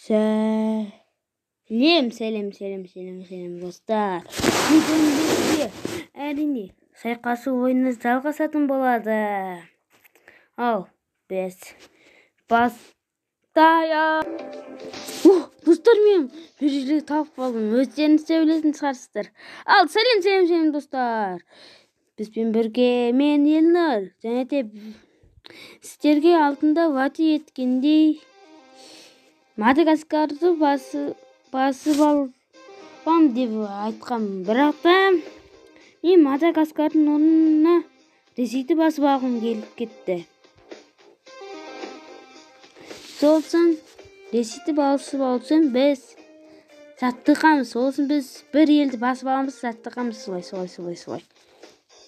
Сәлем достар. Бүгін бізде әрине шайқасу ойыны жалғасатын болады. Ал біз бастайық. Достар, мен бір жерде тауып қалдым. Өздеріңіз де білетін шығарсыздар. Ал сәлем достар. Бізбен бірге мен Елнұр, және де сіздерге алтында уәде еткендей Мадагаскарды басып алам деп айтқам. Бірақ та мен Мадагаскардың орнына Ресейді басып алғым келіп кетті. Сол үшін Ресейді басып алсам біз жаттығамыз. Сол үшін біз бір елді басып аламыз, жаттығамыз. Солай.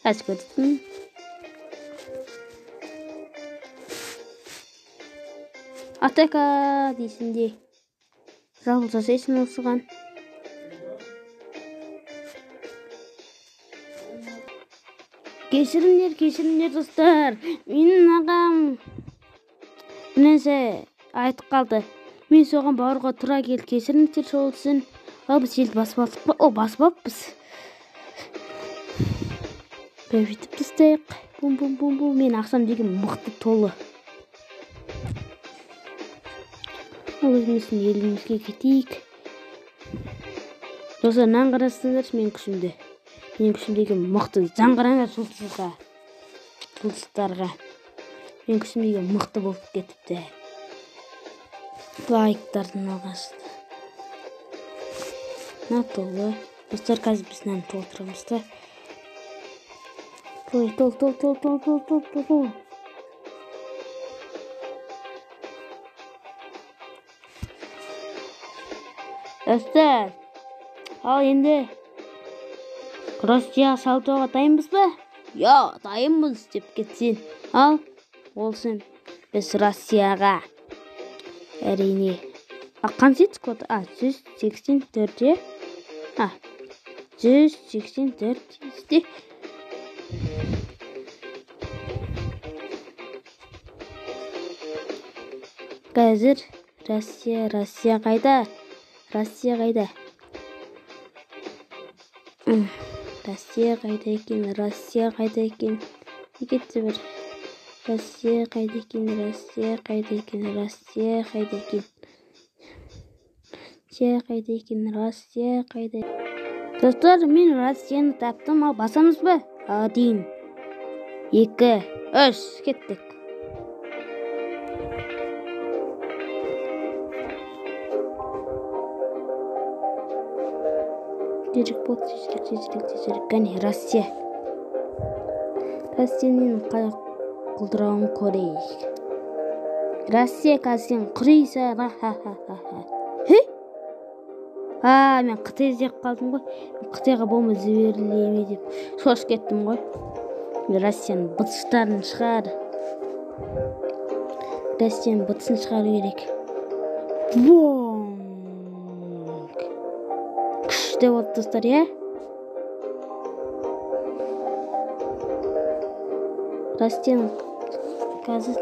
Қазір көрдім. Атака дейсінде жалғыз жасайсың осыған. Кешіріңдер достар. Менің ағам бірнәрсе айтып қалды. Мен соған бауырға тұра келді. Кешіріңдер сол үшін. Ал біз елді басып алдық па? Басып алыппыз. Бүйтіп тастайық. Бум. Мен ақшам деген мықты толы. Өзіміздің елімізге кетейік. Достар, нан қарасыңдар мен күшімді. Мен күшімдегі мықты жаңғыраңдар жұлдыздарға. Мен күшімдегі мықты болып кетіпті. Лайктардың алғашты. На толы. Достар, қазір біз нан толтырамыз да. Тол. Достар, ал енді Россияға сатуға дайынбыз ба? Я, дайынбыз деп кетсен. Ал, болсын, біз Россияға әрине. Қаншет код? 184. 184 істе. Қазір Россия қайда? Россия қайда екен? Екетті бір. Россия қайда екен? Достар, мен Россияны таптым. Ал басамыз ба? 1, 2, 3, кеттік. Тежік. Кәне, Россия. Россияның құлдырауын көрейік. Россия қазір құрейсың. Мен Қытай іздеп қалдым ғой. Қытайға бомба жіберіле деп шошып кеттім ғой. Россияның бытыстарын шығар. Россияның бытысын шығару керек. Күшті болды достар, я? Россияның қазір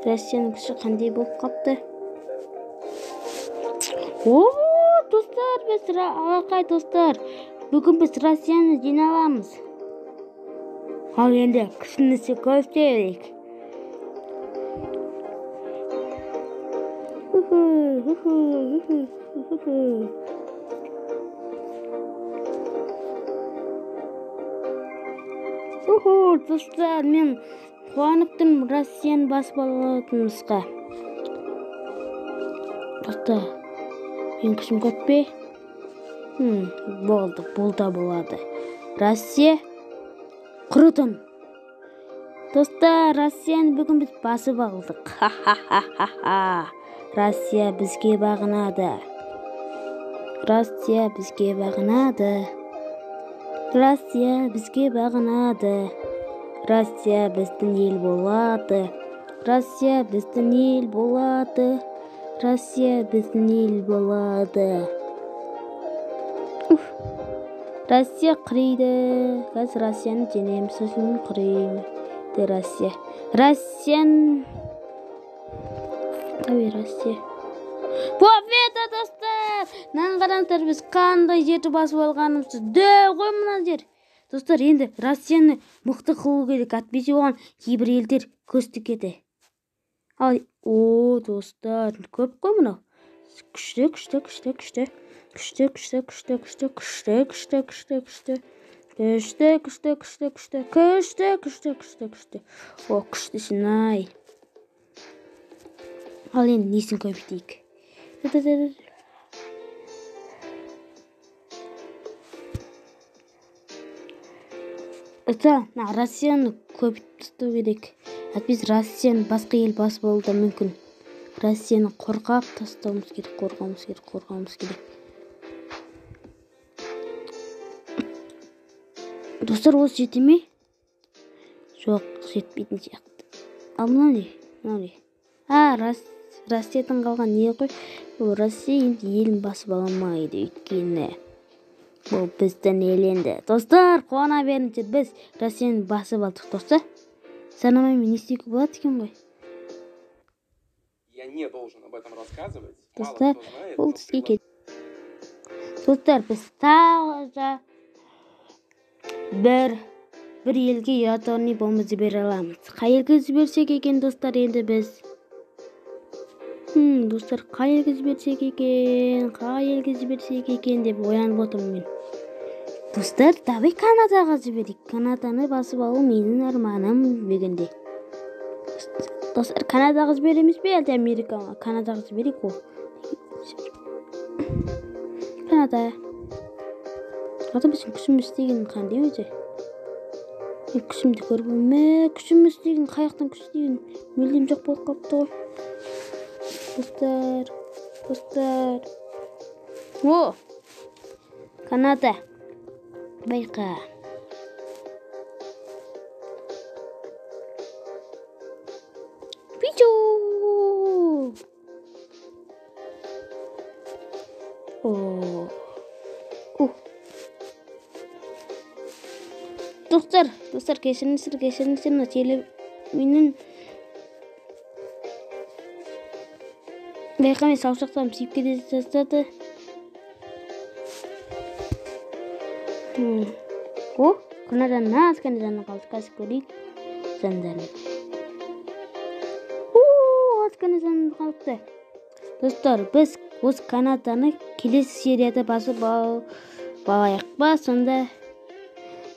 Россияның күші қандай болып қапты? Достар, алақай достар. Бүгін біз Россияны жиналамыз. Ал енді күшімізді көтерейік. Достар, мен қуанып тұрмын Россияны басып алатынымызға. Достар, мен күшім көп пе? Болды, бұл да болады. Россия құрыдым. Достар, Россияны бүгін біз басып алдық. Россия бізге бағынады. Россия біздің ел болады. Россия қырайды. Қазір Россияны жеңеміз үшін құрайды Россия. Россияны Tabii Rossiya. Победа достар! Нан қараңыздар біз қандай жерді басып алғанымызды. Дөп қой мына жер. Достар, енді Россияны мықты қылу керек. Әйтпесе оған кейбір елдер көз тікеді. Ал, достар, көп қой мынау. Күшті. О, күштісін ай. Ал енді несін көбейтейік. Россияны көбейтіп тастау керек. Әйтпесе Россияны басқа ел басып алуы да мүмкін. Россияны қорғап тастауымыз керек, қорғауымыз керек. Достар, осы жете ме? Жоқ, жетпейтін сияқты. Ал мынау не? Россиядан қалған не ғой? Россия енді елін басып аламайды, өйткені бұл біздің ел енді. Достар, қуана беріңдер, біз Россияны басып алдық, достар. Санамаймен не істеуге болады екен ғой? Я не должен об этом рассказывать. Достар, ол сізге кет. Достар, біз тағы бір елге ядерный бомба жібере аламыз. Қай елге жіберсек екен, достар, енді біз? Достар, қай елге жіберсек екен деп оянып отырмын мен. Достар, давай Канадаға жіберейік. Канаданы басып алу менің арманым дегенде. Достар, Канадаға жібереміз бе, әлде Америкаға? Канадаға жіберейік ол. Канада. Ата біздің күшіміз істеген қандай өзі? Мен күшімді көріп ме? Күшіміз істеген қаяқтан күш істеген? Мүлдем жоқ болып қалыпты ғой. Достар. О! Канада. Байқа. Пичу! Достар, кешіріңіздер, мына телефонымның байқамай саусақтарым сүйіп кете жаздады. Канаданың қалды, қазір көрейік. Зандарын. Канаданың қалыпты. Достар, біз осы Канаданы келесі серияда басып алайық па, сонда?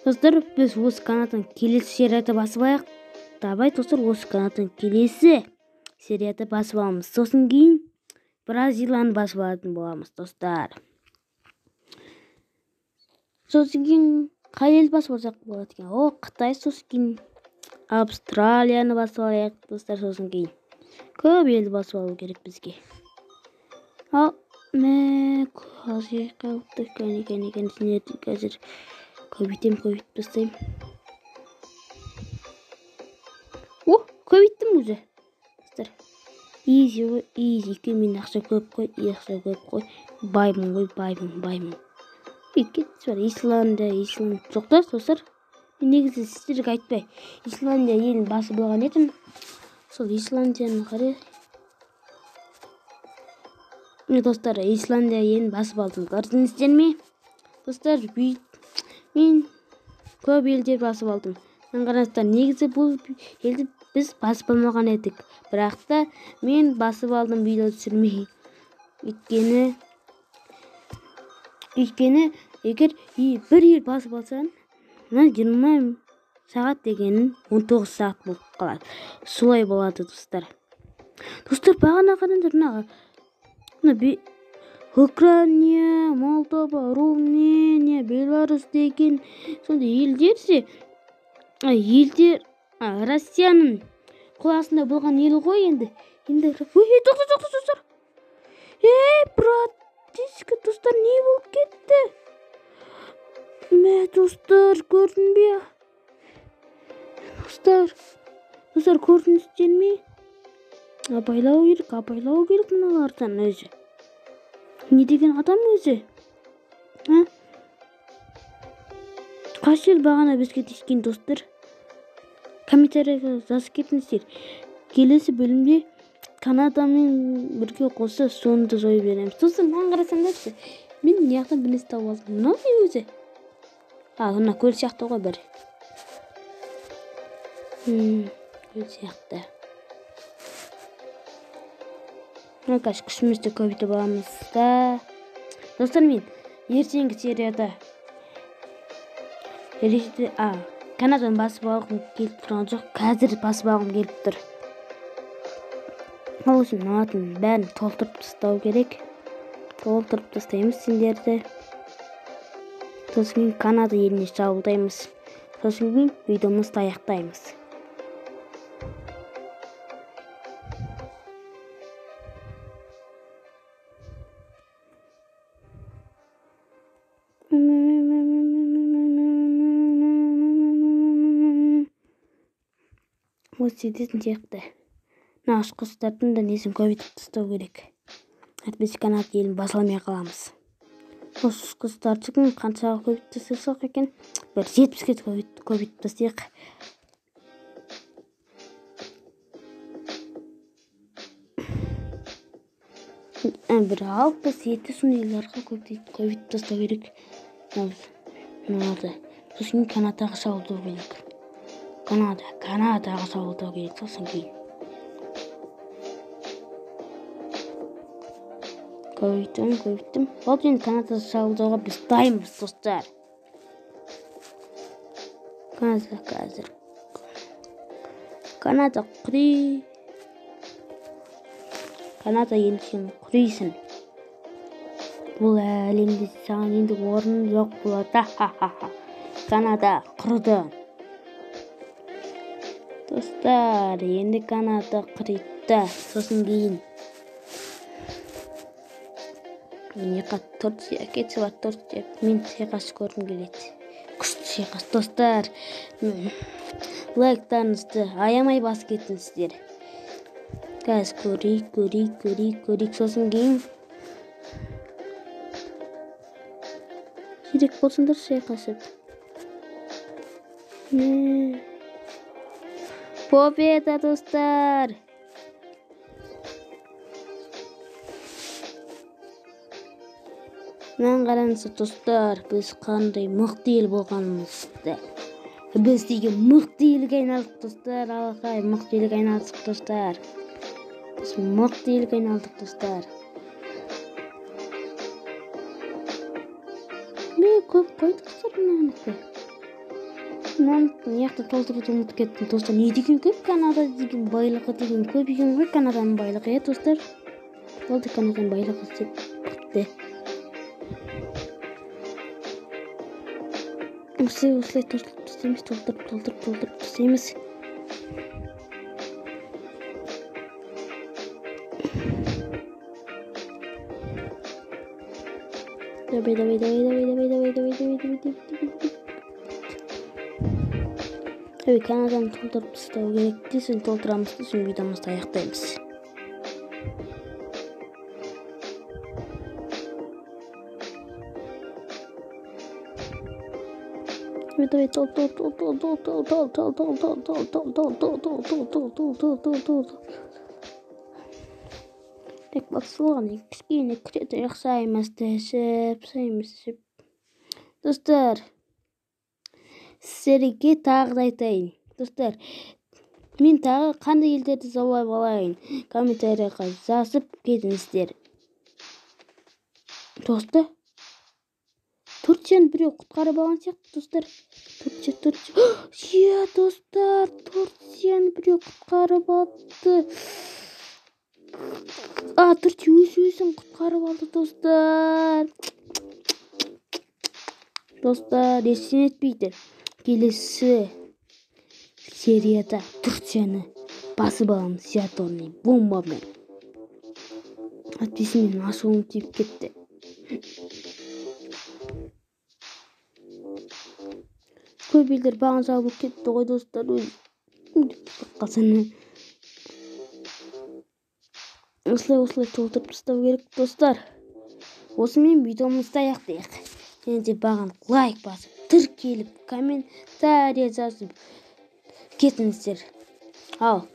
Достар, біз осы Канаданы келесі серияда басып алайық. Давай, достар, осы Канаданы келесі серияда басып аламыз. Сосын кейін Бразилияны басып алатын боламыз, достар. Сосын кейін қай ел басып алсақ болады екен? Қытай, сосын кейін Австралияны басып алайық, достар, сосын кейін. Көп елді басып алу керек бізге. Қазір қалыпты, қазір көбейтіп бастаймын. Көбейттім өзі. Изи, мен ақша көп қой. Баймын. Исландия. Жоқтар, достар. Мен негізі сіздерге айтпай. Исландия елін басып алған едім. Сол Исландияны қарай. Достар, Исландия елін басып алдым. Көрдіңіздер ме? Достар, мен көп елдер басып алдым. Қараңыздар, негізі бұл елді біз басып алмаған едік. Бірақ та мен басып алдым видео түсірмей. Өйткені егер бір ел басып алсан, 20 сағат дегенін 19 сағат болып қалады. Солай болады, достар. Достар, бағана қараңдар, Украина, Молдова, Румыния, Беларусь деген сондай елдерсе, Россияның қоластында болған ел ғой енді. Достар. Братишка, достар, не болып кетті? Достар, көрдің бе? Достар, көрдіңіздер ме? Абайлау керек мыналардан өзі. Не деген адам өзі? Қаш ел бағана бізге тиіскен, достар? Комментарияға жазып кетіңіздер. Келесі бөлімде Канадамен бірге қоса сонды жойып береміз. Достар, маған қарасаңдаршы. Мен мына жақтан бір нәрсе тауып алдым. Мынау не өзі? Мына көл сияқты ғой бір. Көл сияқты. Қазір күшімізді көбейтіп аламыз да. Достар, мен ертеңгі серияда Канададан басып алғым келіп тұрған жоқ. Қазір басып алғым келіп тұр. Ол үшін мынатын бәрін толтырып тастау керек. Толтырып тастаймыз сендерді. Сосын Канада еліне шабуылдаймыз. Сосын видеомызды аяқтаймыз. Осы дейтін сияқты. Нағыш құстардың да несін көбейтіп тастау керек. Біз Канада елін баса алмай қаламыз. Осы құстардың қаншаға көбейтіп тастасақ екен? Бір 70-ке көбейтіп тастайық. Бір 6-7 суныйларға көбейтіп тастау керек. Мынады. Сосын Канадаға шабуылдау керек. Канадаға шабуылдау керек. Сосын кейін. Көбейттім. Ол енді Канадаға шабуылдауға біз дайынбыз, достар. Канада құри. Канада енді сен құрисың. Бұл әлемде саған енді орын жоқ болады. Канада құрды. Достар, енді Канада құриды. Сосын кейін. Мен Турция кетіп бар, Турция. Мен шайқас көргім келеді. Күшті шайқас, достар. Лайктарыңызды аямай басып кетіңіздер. Қазір көрейік. Сосын кейін. Керек болсындар шайқасып. Победа, достар. Мен қараңыздар, достар, біз қандай мықты ел болғанымызды. Біз деген мықты елге айналдық, достар. Алақай, мықты елге айналдық, достар. Біз мықты елге айналдық, достар. Мен көп қойдық, достар, мынанықты. Мынанықты неяқты толтыруды ұмытып кеттім, достар. Не деген көп? Канада деген байлығы деген көп екен ғой, Канаданың байлығы, достар. Болды Канаданың байлығы бітті. Осылай толтырып тастаймыз. Давай. Канаданы толтырып тастау керек. Сосын толтырамыз, сосын видеомызды аяқтаймыз. Давай, тол. Так, басылған кішкене күреді жақсаймыз. Достар, сіздерге тағы да айтайын. Достар, мен тағы қандай елдерді жаулап алайын? Комментарияға жазып кетіңіздер. Достар, Турцияны біреу құтқарып алған сияқты, достар. Турция. Достар, Турцияны біреу құтқарып алды. Турция өзін құтқарып алды, достар. Достар, ешін етпейді. Келесі серияда Турцияны басып аламыз ядерный бомбамен. Атпесімен ашуым тиіп кетті. Көп елдер баған жабылып кетті ғой, достар. Осылай толтырып тастау керек, достар. Осымен видеомызды аяқтайық. Және де баған лайк басып, тіркеліп, комментария жазып кетіңіздер. Ал,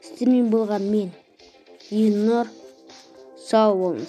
сіздермен болған мен Yıllar sağ olunuzlar.